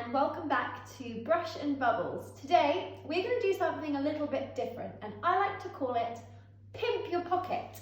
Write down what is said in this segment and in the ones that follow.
and welcome back to Brush and Bubbles. Today we're going to do something a little bit different, and I like to call it Pimp Your Pocket.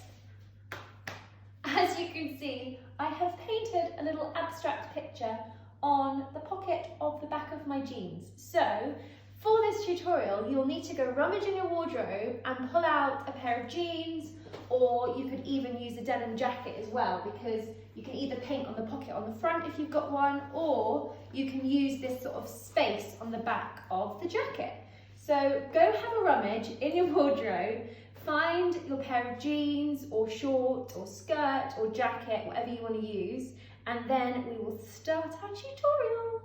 As you can see, I have painted a little abstract picture on the pocket of the back of my jeans. So for this tutorial you'll need to go rummage in your wardrobe and pull out a pair of jeans, or you could even use a denim jacket as well, because you can either paint on the pocket on the front if you've got one, or you can use this sort of space on the back of the jacket. So go have a rummage in your wardrobe, find your pair of jeans or short or skirt or jacket, whatever you want to use, and then we will start our tutorial.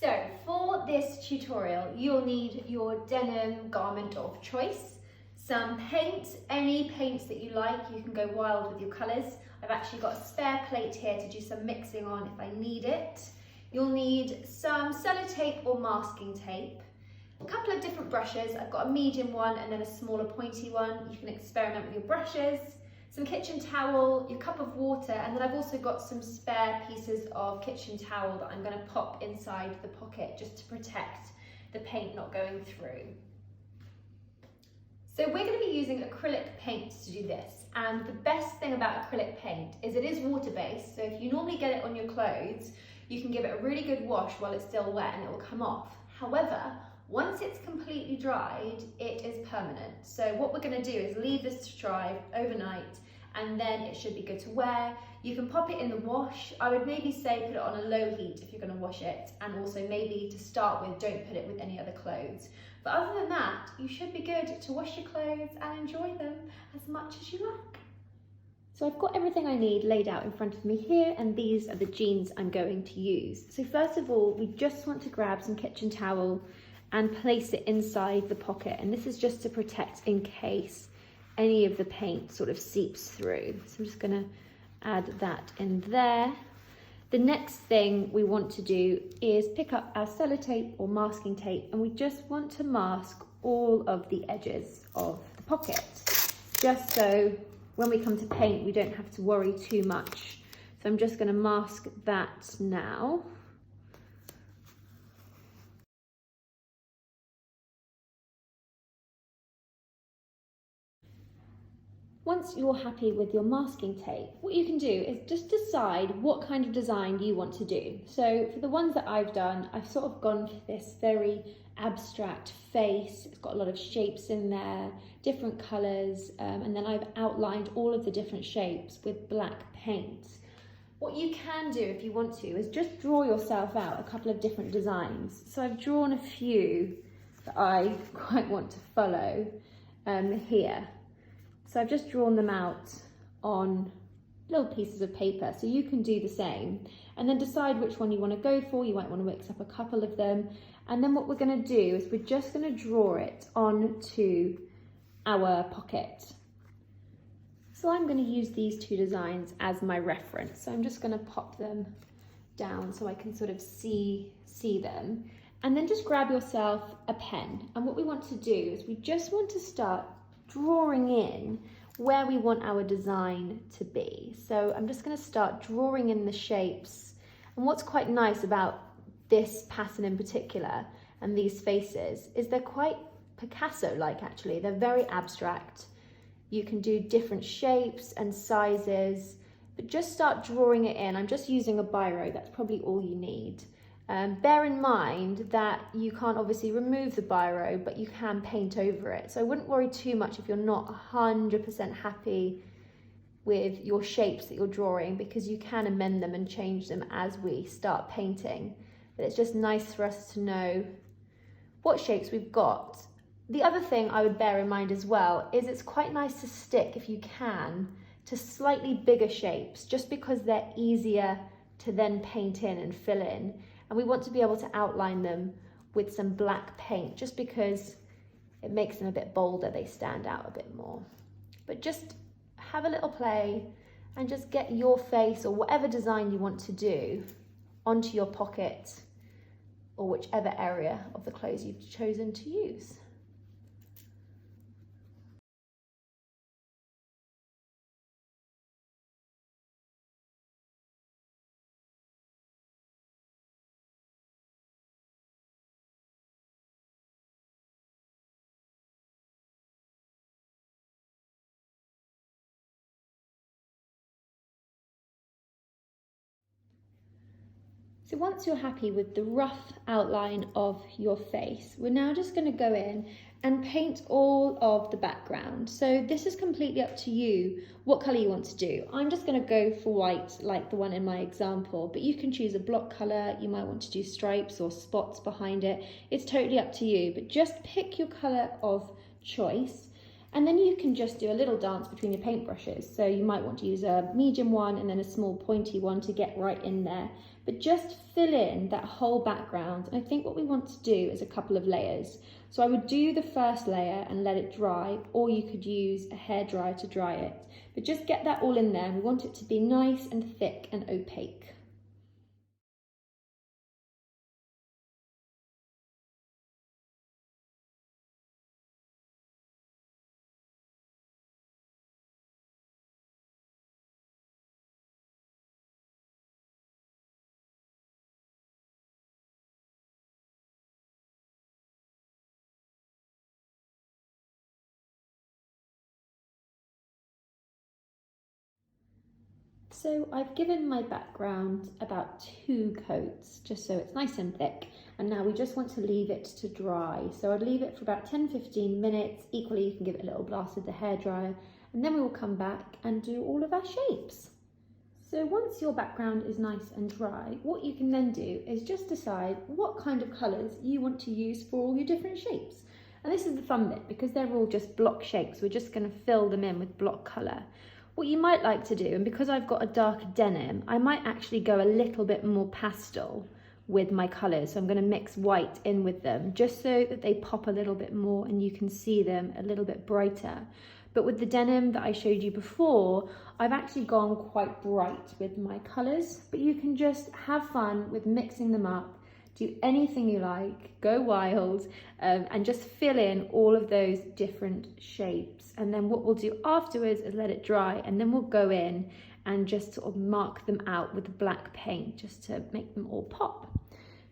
So for this tutorial, you'll need your denim garment of choice, some paint, any paints that you like. You can go wild with your colours. I've actually got a spare plate here to do some mixing on if I need it. You'll need some sellotape or masking tape, a couple of different brushes. I've got a medium one and then a smaller pointy one. You can experiment with your brushes, some kitchen towel, your cup of water, and then I've also got some spare pieces of kitchen towel that I'm going to pop inside the pocket just to protect the paint not going through. So we're going to be using acrylic paint to do this, and the best thing about acrylic paint is it is water-based, so if you normally get it on your clothes, you can give it a really good wash while it's still wet and it will come off. However, once it's completely dried, it is permanent. So what we're going to do is leave this to dry overnight, and then it should be good to wear. You can pop it in the wash. I would maybe say put it on a low heat if you're going to wash it, and also maybe to start with, don't put it with any other clothes. But other than that, you should be good to wash your clothes and enjoy them as much as you like. So I've got everything I need laid out in front of me here, and these are the jeans I'm going to use. So first of all, we just want to grab some kitchen towel and place it inside the pocket, and this is just to protect in case any of the paint sort of seeps through. So I'm just going to add that in there. The next thing we want to do is pick up our sellotape or masking tape, and we just want to mask all of the edges of the pocket, just so when we come to paint we don't have to worry too much. So I'm just going to mask that now. Once you're happy with your masking tape, what you can do is just decide what kind of design you want to do. So for the ones that I've done, I've sort of gone for this very abstract face. It's got a lot of shapes in there, different colours, and then I've outlined all of the different shapes with black paint. What you can do if you want to is just draw yourself out a couple of different designs. So I've drawn a few that I quite want to follow here. So I've just drawn them out on little pieces of paper, so you can do the same, and then decide which one you want to go for. You might want to mix up a couple of them, and then what we're going to do is we're just going to draw it onto our pocket. So I'm going to use these two designs as my reference, so I'm just going to pop them down so I can sort of see them, and then just grab yourself a pen, and what we want to do is we just want to start drawing in where we want our design to be. So I'm just going to start drawing in the shapes, and what's quite nice about this pattern in particular and these faces is they're quite Picasso-like. Actually, they're very abstract. You can do different shapes and sizes, but just start drawing it in. I'm just using a biro, that's probably all you need. Bear in mind that you can't obviously remove the biro, but you can paint over it. So I wouldn't worry too much if you're not 100% happy with your shapes that you're drawing, because you can amend them and change them as we start painting. But it's just nice for us to know what shapes we've got. The other thing I would bear in mind as well is it's quite nice to stick, if you can, to slightly bigger shapes, just because they're easier to then paint in and fill in. And we want to be able to outline them with some black paint, just because it makes them a bit bolder, they stand out a bit more. But just have a little play and just get your face or whatever design you want to do onto your pocket or whichever area of the clothes you've chosen to use. So once you're happy with the rough outline of your face, we're now just going to go in and paint all of the background. So this is completely up to you what colour you want to do. I'm just going to go for white like the one in my example, but you can choose a block colour, you might want to do stripes or spots behind it. It's totally up to you, but just pick your colour of choice. And then you can just do a little dance between your paintbrushes. So you might want to use a medium one and then a small pointy one to get right in there. But just fill in that whole background. And I think what we want to do is a couple of layers. So I would do the first layer and let it dry, or you could use a hairdryer to dry it. But just get that all in there. We want it to be nice and thick and opaque. So I've given my background about 2 coats, just so it's nice and thick. And now we just want to leave it to dry. So I'd leave it for about 10-15 minutes. Equally, you can give it a little blast with the hairdryer, and then we will come back and do all of our shapes. So once your background is nice and dry, what you can then do is just decide what kind of colours you want to use for all your different shapes. And this is the fun bit, because they're all just block shapes. We're just going to fill them in with block colour. What you might like to do, and because I've got a darker denim, I might actually go a little bit more pastel with my colours. So I'm going to mix white in with them, just so that they pop a little bit more and you can see them a little bit brighter. But with the denim that I showed you before, I've actually gone quite bright with my colours, but you can just have fun with mixing them up. Do anything you like, go wild, and just fill in all of those different shapes. And then what we'll do afterwards is let it dry, and then we'll go in and just sort of mark them out with the black paint just to make them all pop.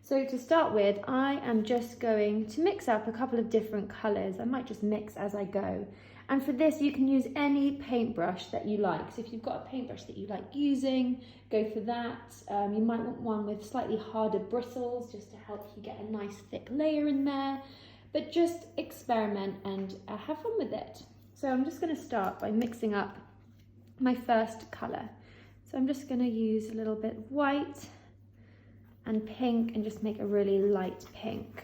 So to start with, I am just going to mix up a couple of different colours. I might just mix as I go. And for this, you can use any paintbrush that you like. So if you've got a paintbrush that you like using, go for that. You might want one with slightly harder bristles just to help you get a nice thick layer in there. But just experiment and have fun with it. So I'm just going to start by mixing up my first colour. So I'm just going to use a little bit of white and pink and just make a really light pink.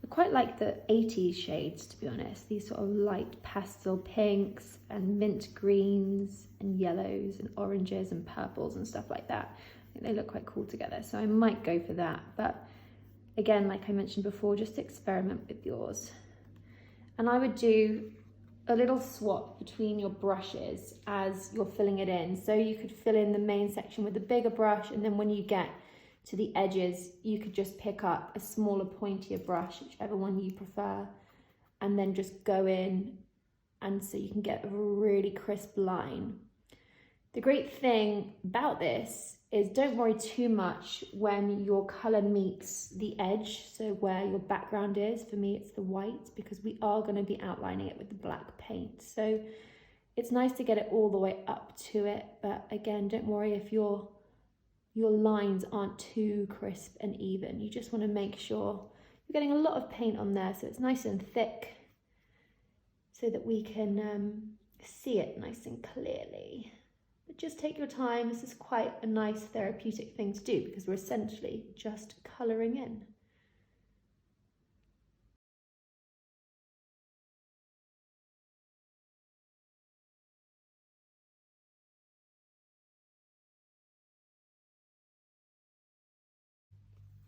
I quite like the 80s shades, to be honest, these sort of light pastel pinks and mint greens and yellows and oranges and purples and stuff like that. I think they look quite cool together, so I might go for that. But again, like I mentioned before, just experiment with yours. And I would do a little swap between your brushes as you're filling it in. So you could fill in the main section with a bigger brush, and then when you get to the edges, you could just pick up a smaller, pointier brush, whichever one you prefer, and then just go in, and so you can get a really crisp line. The great thing about this is don't worry too much when your colour meets the edge, so where your background is. For me, it's the white, because we are going to be outlining it with the black paint. So it's nice to get it all the way up to it, but again, don't worry if your lines aren't too crisp and even. You just want to make sure you're getting a lot of paint on there so it's nice and thick, so that we can see it nice and clearly. But just take your time. This is quite a nice therapeutic thing to do, because we're essentially just colouring in.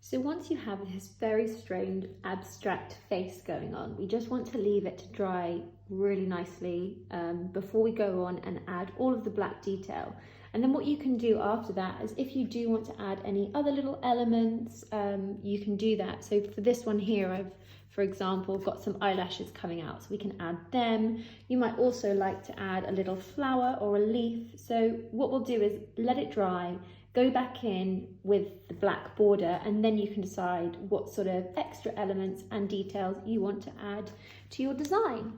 So once you have this very strange abstract face going on, we just want to leave it to dry really nicely before we go on and add all of the black detail. And then what you can do after that is, if you do want to add any other little elements, you can do that. So for this one here, I've, for example, got some eyelashes coming out, so we can add them. You might also like to add a little flower or a leaf. So what we'll do is let it dry, go back in with the black border, and then you can decide what sort of extra elements and details you want to add to your design.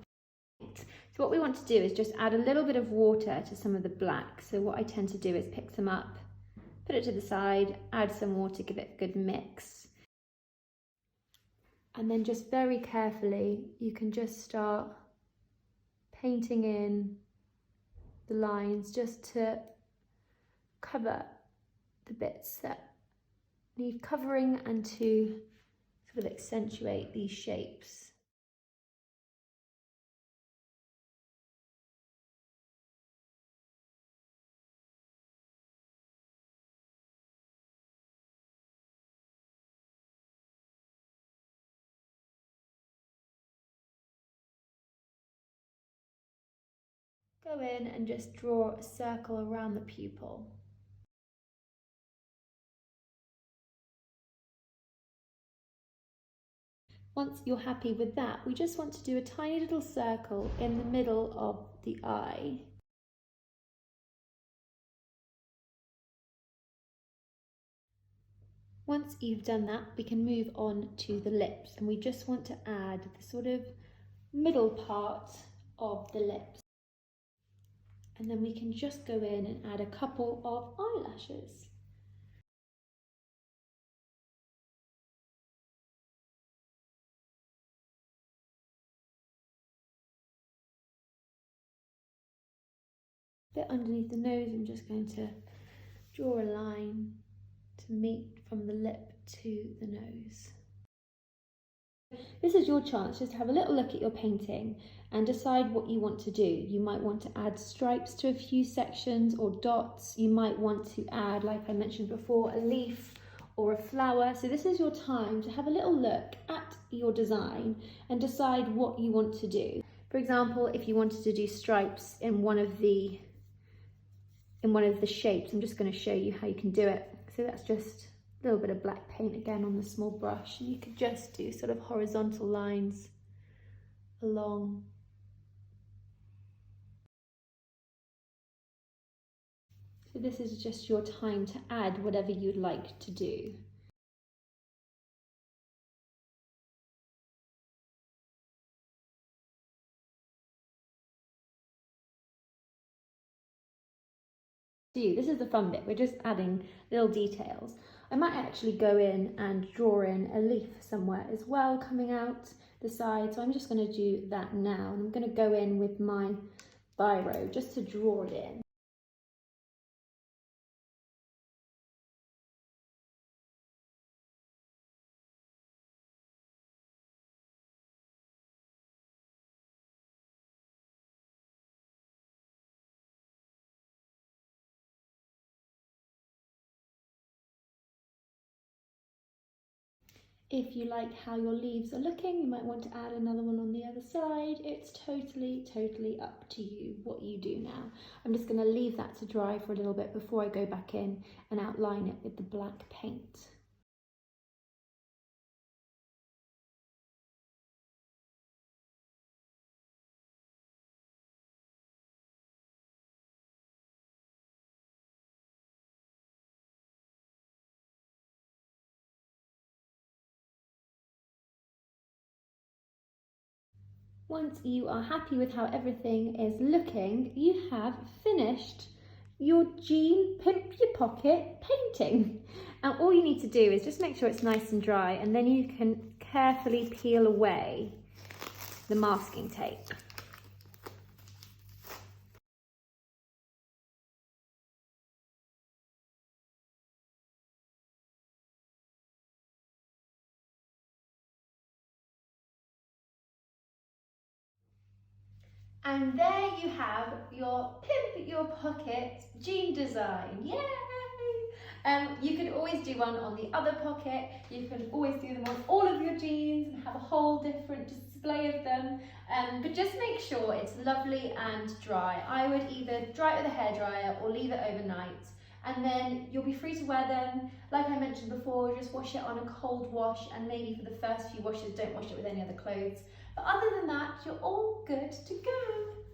So what we want to do is just add a little bit of water to some of the black. So what I tend to do is pick some up Put it to the side, add some more to give it a good mix. And then just very carefully, you can just start painting in the lines just to cover the bits that need covering and to sort of accentuate these shapes. Go in and just draw a circle around the pupil. Once you're happy with that, we just want to do a tiny little circle in the middle of the eye. Once you've done that, we can move on to the lips, and we just want to add the sort of middle part of the lips. And then we can just go in and add a couple of eyelashes. A bit underneath the nose, I'm just going to draw a line to meet from the lip to the nose. This is your chance just to have a little look at your painting and decide what you want to do. You might want to add stripes to a few sections or dots. You might want to add, like I mentioned before, a leaf or a flower. So this is your time to have a little look at your design and decide what you want to do. For example, if you wanted to do stripes in one of the shapes, I'm just going to show you how you can do it. So that's just a little bit of black paint again on the small brush, and you could just do sort of horizontal lines along. So this is just your time to add whatever you'd like to do. This is the fun bit, we're just adding little details. I might actually go in and draw in a leaf somewhere as well coming out the side, so I'm just going to do that now, and I'm going to go in with my biro just to draw it in. If you like how your leaves are looking, you might want to add another one on the other side. It's totally up to you what you do now. I'm just going to leave that to dry for a little bit before I go back in and outline it with the black paint. Once you are happy with how everything is looking, you have finished your jean pimp your pocket painting. And all you need to do is just make sure it's nice and dry, and then you can carefully peel away the masking tape. And there you have your pimp your pocket jean design. Yay! You can always do one on the other pocket. You can always do them on all of your jeans and have a whole different display of them. But just make sure it's lovely and dry. I would either dry it with a hairdryer or leave it overnight, and then you'll be free to wear them. Like I mentioned before, just wash it on a cold wash, and maybe for the first few washes, don't wash it with any other clothes. But other than that, you're all good to go.